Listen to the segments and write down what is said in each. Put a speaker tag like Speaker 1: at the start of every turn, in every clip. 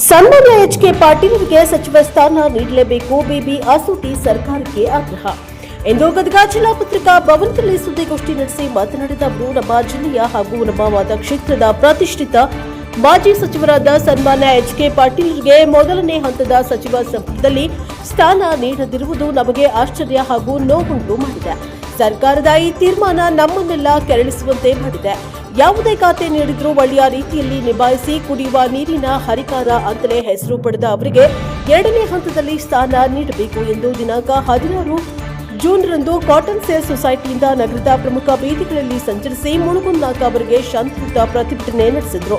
Speaker 1: ಸನ್ಮಾನ್ಯ ಎಚ್.ಕೆ. ಪಾಟೀಲರಿಗೆ ಸಚಿವ ಸ್ಥಾನ ನೀಡಲೇಬೇಕು. ಬಿಬಿ ಆಸೂಟಿ ಸರ್ಕಾರಕ್ಕೆ ಆಗ್ರಹ ಎಂದು ಗದಗ ಜಿಲ್ಲಾ ಪತ್ರಿಕಾ ಭವನದಲ್ಲಿ ಸುದ್ದಿಗೋಷ್ಠಿ ನಡೆಸಿ ಮಾತನಾಡಿದ ಅವರು, ನಮ್ಮ ಜಿಲ್ಲೆಯ ಹಾಗೂ ನಮ್ಮ ಮತಕ್ಷೇತ್ರದ ಪ್ರತಿಷ್ಠಿತ ಮಾಜಿ ಸಚಿವರಾದ ಸನ್ಮಾನ್ಯ ಎಚ್.ಕೆ. ಪಾಟೀಲರಿಗೆ ಮೊದಲನೇ ಹಂತದ ಸಚಿವ ಸಂಪುಟದಲ್ಲಿ ಸ್ಥಾನ ನೀಡದಿರುವುದು ನಮಗೆ ಆಶ್ಚರ್ಯ ಹಾಗೂ ನೋವುಂಟು ಮಾಡಿದೆ. ಸರ್ಕಾರದ ಈ ತೀರ್ಮಾನ ನಮ್ಮನ್ನೆಲ್ಲ ಕೆರಳಿಸುವಂತೆ ಮಾಡಿದೆ. ಯಾವುದೇ ಖಾತೆ ನೀಡಿದ್ರೂ ಒಳ್ಳೆಯ ರೀತಿಯಲ್ಲಿ ನಿಭಾಯಿಸಿ ಕುಡಿಯುವ ನೀರಿನ ಹರಿಕಾರ ಅಂತಲೇ ಹೆಸರು ಪಡೆದ ಅವರಿಗೆ ಎರಡನೇ ಹಂತದಲ್ಲಿ ಸ್ಥಾನ ನೀಡಬೇಕು ಎಂದು ದಿನಾಂಕ 16 ಜೂನ್ರಂದು ಕಾಟನ್ ಸೇಲ್ ಸೊಸೈಟಿಯಿಂದ ನಗರದ ಪ್ರಮುಖ ಬೀದಿಗಳಲ್ಲಿ ಸಂಚರಿಸಿ ಮುಳುಗುನ್ನಾಕ ಅವರಿಗೆ ಶಾಂತಿಯುತ ಪ್ರತಿಭಟನೆ ನಡೆಸಿದರು.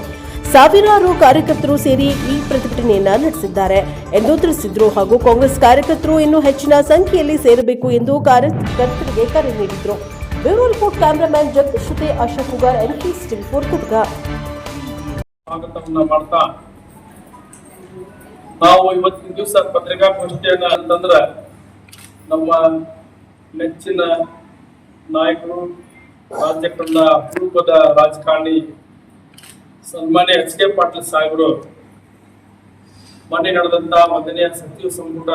Speaker 1: ಸಾವಿರಾರು ಕಾರ್ಯಕರ್ತರು ಸೇರಿ ಈ ಪ್ರತಿಭಟನೆಯನ್ನ ನಡೆಸಿದ್ದಾರೆ ಎಂದು ತಿಳಿಸಿದರು. ಹಾಗೂ ಕಾಂಗ್ರೆಸ್ ಕಾರ್ಯಕರ್ತರು ಇನ್ನೂ ಹೆಚ್ಚಿನ ಸಂಖ್ಯೆಯಲ್ಲಿ ಸೇರಬೇಕು ಎಂದು ಕಾರ್ಯಕರ್ತರಿಗೆ ಕರೆ ನೀಡಿದರು. ಬ್ಯೂರೋ ರಿಪೋರ್ಟ್ ಕ್ಯಾಮರಾಮನ್ ಜಗದೀಶ್ ಜೊತೆ Ashok Kugar, NK still for Gadag.
Speaker 2: ಸ್ವಾಗತವನ್ನ ಮಾಡ್ತಾ ನಾವು ಇವತ್ತಿನ ದಿವಸ ಪತ್ರಿಕಾಗೋಷ್ಠಿಯನ್ನ ಅಂತಂದ್ರ ನಮ್ಮ ನೆಚ್ಚಿನ ನಾಯಕರು, ರಾಜ್ಯಕಂಡ ಅಪರೂಪದ ರಾಜಕಾರಣಿ ಸನ್ಮಾನ್ಯ ಎಚ್.ಕೆ. ಪಾಟೀಲ್ ಸಾಹೇಬರು ಮೊನ್ನೆ ನಡೆದಂತ ಮೊದಲನೆಯ ಸಚಿವ ಸಂಪುಟ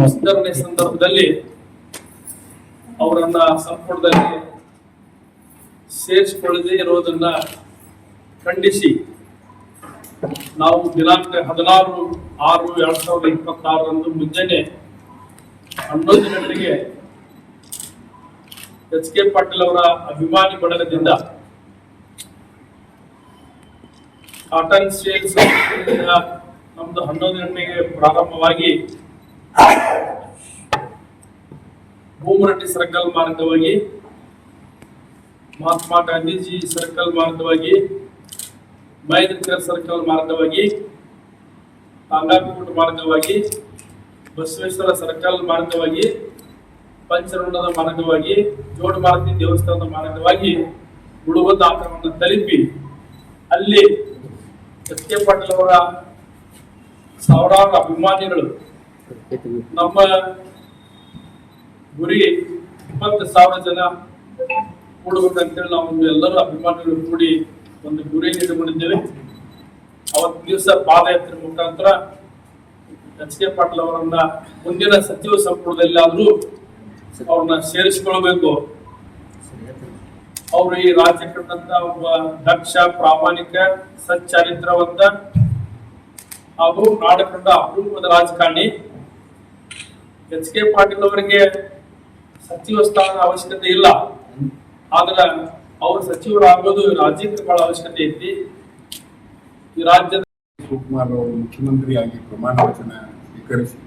Speaker 2: ವಿಸ್ತರಣೆ ಸಂದರ್ಭದಲ್ಲಿ ಅವರನ್ನ ಸಂಪುಟದಲ್ಲಿ ಸೇರಿಸಿಕೊಳ್ಳದೆ ಇರೋದನ್ನ ಖಂಡಿಸಿ ನಾವು ದಿನಾಂಕ 16/6/2026 ಮುಂಜಾನೆ 11 ಗಂಟೆಗೆ ಎಚ್.ಕೆ. ಪಾಟೀಲ್ ಅವರ ಅಭಿಮಾನಿ ಬಳಗದಿಂದ ಕಾಟನ್ ಸೇಲ್ಸ್ ನಮ್ದು 11 ಗಂಟೆಗೆ ಪ್ರಾರಂಭವಾಗಿ ಭೂಮರಟ್ಟಿ ಸರ್ಕಲ್ ಮಾರ್ಗವಾಗಿ, ಮಹಾತ್ಮ ಗಾಂಧೀಜಿ ಸರ್ಕಲ್ ಮಾರ್ಗವಾಗಿ, ಮೈದರ್ಕರ್ ಸರ್ಕಲ್ ಮಾರ್ಗವಾಗಿ, ತಾಂಗಾಕೋಟ್ ಮಾರ್ಗವಾಗಿ, ಬಸವೇಶ್ವರ ಸರ್ಕಲ್ ಮಾರ್ಗವಾಗಿ, ಪಂಚರಂಗದ ಮಾರ್ಗವಾಗಿ, ಜೋಡಮಾರುತಿ ದೇವಸ್ಥಾನದ ಮಾರ್ಗವಾಗಿ ಮುಳುಗುದ ಆಕ್ರಮಣ ತಲುಪಿ ಅಲ್ಲಿ ಎಚ್.ಕೆ. ಪಾಟೀಲ್ ಅವರ ಸಾವಿರಾರು ಅಭಿಮಾನಿಗಳು, ನಮ್ಮ ಗುರಿ 20,000 ಜನ ಕೂಡಬೇಕಂತೇಳಿ ನಾವು ಎಲ್ಲರೂ ಅಭಿಮಾನಿಗಳು ಕೂಡಿ ಒಂದು ಗುರಿ ಇಟ್ಟುಕೊಂಡಿದ್ದೇವೆ. ಅವತ್ತು ದಿವಸ ಪಾದಯಾತ್ರೆ ಮುಖಾಂತರ ಎಚ್.ಕೆ. ಪಾಟೀಲ್ ಅವರನ್ನ ಮುಂದಿನ ಸಚಿವ ಸಂಪುಟದಲ್ಲಿ ಆದ್ರೂ ಅವ್ರನ್ನ ಸೇರಿಸಿಕೊಳ್ಬೇಕು. ಅವರು ಈ ರಾಜ್ಯ ಕಂಡಂತ ಒಬ್ಬ ದಕ್ಷ, ಪ್ರಾಮಾಣಿಕ, ಸಚ್ಚಾರಿತ್ರವಂತ ಹಾಗೂ ನಾಡ ಕಂಡ ಅಪರೂಪದ ರಾಜಕಾರಣಿ. ಎಚ್.ಕೆ. ಪಾಟೀಲ್ ಅವರಿಗೆ ಸಚಿವ ಸ್ಥಾನದ ಅವಶ್ಯಕತೆ ಇಲ್ಲ, ಆದ್ರೆ ಅವರು ಸಚಿವರಾಗೋದು ರಾಜ್ಯಕ್ಕೆ ಬಹಳ ಅವಶ್ಯಕತೆ ಐತಿ. ಈ ರಾಜ್ಯದ
Speaker 3: ಶಿವಕುಮಾರ್ ಅವರು ಮುಖ್ಯಮಂತ್ರಿಯಾಗಿ ಪ್ರಮಾಣ ವಚನ ಸ್ವೀಕರಿಸಿ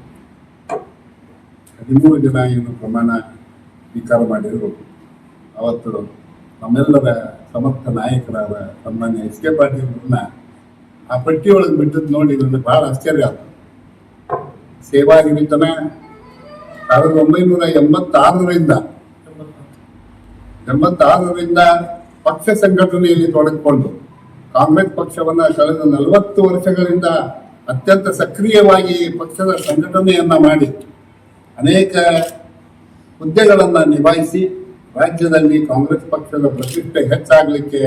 Speaker 3: 13 ಜನ ಏನು ಪ್ರಮಾಣ ಸ್ವೀಕಾರ ಮಾಡಿದ್ರು. ಅವತ್ತು ನಮ್ಮೆಲ್ಲರ ಸಮರ್ಥ ನಾಯಕರಾದ ಸನ್ಮಾನ್ಯ ಎಚ್.ಕೆ. ಪಾಟೀಲ್ ಆ ಪಟ್ಟಿಯೊಳಗೆ ಬಿಟ್ಟದ್ದು ನೋಡಿ ನನಗೆ ಬಹಳ ಆಶ್ಚರ್ಯ ಆಯ್ತು. ಸೇವಾ ನಿಮಿತ್ತನ 1986ರಿಂದ ಪಕ್ಷ ಸಂಘಟನೆಯಲ್ಲಿ ತೊಡಗಿಕೊಂಡು ಕಾಂಗ್ರೆಸ್ ಪಕ್ಷವನ್ನ ಕಳೆದ 40 ವರ್ಷಗಳಿಂದ ಅತ್ಯಂತ ಸಕ್ರಿಯವಾಗಿ ಪಕ್ಷದ ಸಂಘಟನೆಯನ್ನ ಮಾಡಿ ಅನೇಕ ಹುದ್ದೆಗಳನ್ನ ನಿಭಾಯಿಸಿ ರಾಜ್ಯದಲ್ಲಿ ಕಾಂಗ್ರೆಸ್ ಪಕ್ಷದ ಪ್ರತಿಷ್ಠೆ ಹೆಚ್ಚಾಗಲಿಕ್ಕೆ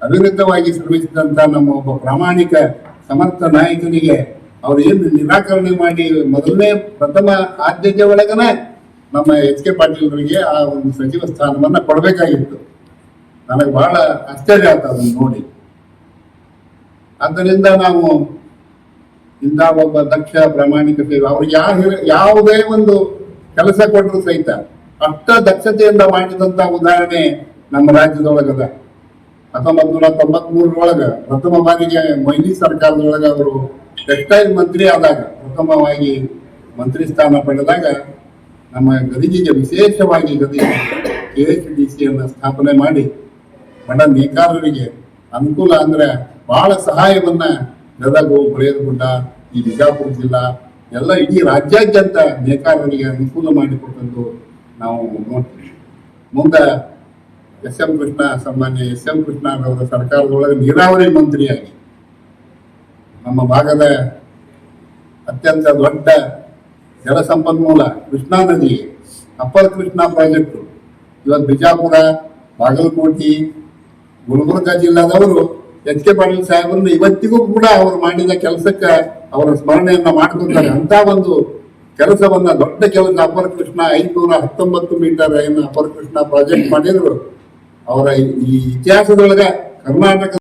Speaker 3: ಅವಿರುದ್ಧವಾಗಿ ಶ್ರಮಿಸಿದಂತ ನಮ್ಮ ಒಬ್ಬ ಪ್ರಾಮಾಣಿಕ ಸಮರ್ಥ ನಾಯಕನಿಗೆ ಅವ್ರು ಏನು ನಿರಾಕರಣೆ ಮಾಡಿ ಪ್ರಥಮ ಆದ್ಯತೆ ಒಳಗನೆ ನಮ್ಮ ಎಚ್.ಕೆ. ಪಾಟೀಲ್ರಿಗೆ ಆ ಒಂದು ಸಚಿವ ಸ್ಥಾನವನ್ನ ಕೊಡಬೇಕಾಗಿತ್ತು. ನನಗೆ ಬಹಳ ಆಶ್ಚರ್ಯ ಆಯ್ತು ಅದನ್ನು ನೋಡಿ. ಆದ್ದರಿಂದ ನಾವು ಇಂಥ ಒಬ್ಬ ದಕ್ಷ ಪ್ರಾಮಾಣಿಕ ಸೇವೆ ಅವ್ರಿಗೆ ಯಾವುದೇ ಒಂದು ಕೆಲಸ ಕೊಟ್ಟರು ಸಹಿತ ಅಷ್ಟ ದಕ್ಷತೆಯಿಂದ ಮಾಡಿದಂತ ಉದಾಹರಣೆ ನಮ್ಮ ರಾಜ್ಯದೊಳಗದ. 1993 ಪ್ರಥಮ ಬಾರಿಗೆ ಮೊಯ್ಲಿ ಸರ್ಕಾರದೊಳಗ ಅವರು ಟೆಕ್ಸ್ಟೈಲ್ ಮಂತ್ರಿ ಆದಾಗ, ಪ್ರಥಮವಾಗಿ ಮಂತ್ರಿ ಸ್ಥಾನ ಪಡೆದಾಗ ನಮ್ಮ ಗದಗಿಗೆ ವಿಶೇಷವಾಗಿ ಗದಗ KHDCಯನ್ನು ಸ್ಥಾಪನೆ ಮಾಡಿ ಬಡ ನೇಕಾರರಿಗೆ ಅನುಕೂಲ ಅಂದ್ರೆ ಬಹಳ ಸಹಾಯವನ್ನ ಗದಗ, ಬಳೆಯದಗುಡ್ಡ, ಈ ಬಿಜಾಪುರ ಜಿಲ್ಲಾ ಎಲ್ಲ ಇಡೀ ರಾಜ್ಯಾದ್ಯಂತ ನೇಕಾರರಿಗೆ ಅನುಕೂಲ ಮಾಡಿಕೊಟ್ಟದ್ದು ನಾವು ನೋಡ್ತೀವಿ. ಮುಂದೆ ಸನ್ಮಾನ್ಯ ಎಸ್.ಎಂ. ಕೃಷ್ಣರವರ ಸರ್ಕಾರದೊಳಗೆ ನೀರಾವರಿ ಮಂತ್ರಿಯಾಗಿ ನಮ್ಮ ಭಾಗದ ಅತ್ಯಂತ ದೊಡ್ಡ ಜಲಸಂಪನ್ಮೂಲ ಕೃಷ್ಣಾ ನದಿ, ಅಪ್ಪರ್ ಕೃಷ್ಣಾ ಪ್ರಾಜೆಕ್ಟ್ ಇವತ್ತು ಬಿಜಾಪುರ, ಬಾಗಲಕೋಟೆ, ಗುಲ್ಬರ್ಗ ಜಿಲ್ಲಾದವರು ಎಚ್ ಕೆ ಪಾಟೀಲ್ ಸಾಹೇಬರನ್ನ ಇವತ್ತಿಗೂ ಕೂಡ ಅವರು ಮಾಡಿದ ಕೆಲಸಕ್ಕೆ ಅವರ ಸ್ಮರಣೆಯನ್ನ ಮಾಡ್ಕೊತಾರೆ. ಅಂತ ಒಂದು ಕೆಲಸವನ್ನ, ದೊಡ್ಡ ಕೆಲಸ, ಅಪರ ಕೃಷ್ಣ 519 ಮೀಟರ್ ಏನು ಅಪರ ಕೃಷ್ಣ ಪ್ರಾಜೆಕ್ಟ್ ಮಾಡಿದ್ರು. ಅವರ ಈ ಇತಿಹಾಸದೊಳಗ ಕರ್ನಾಟಕ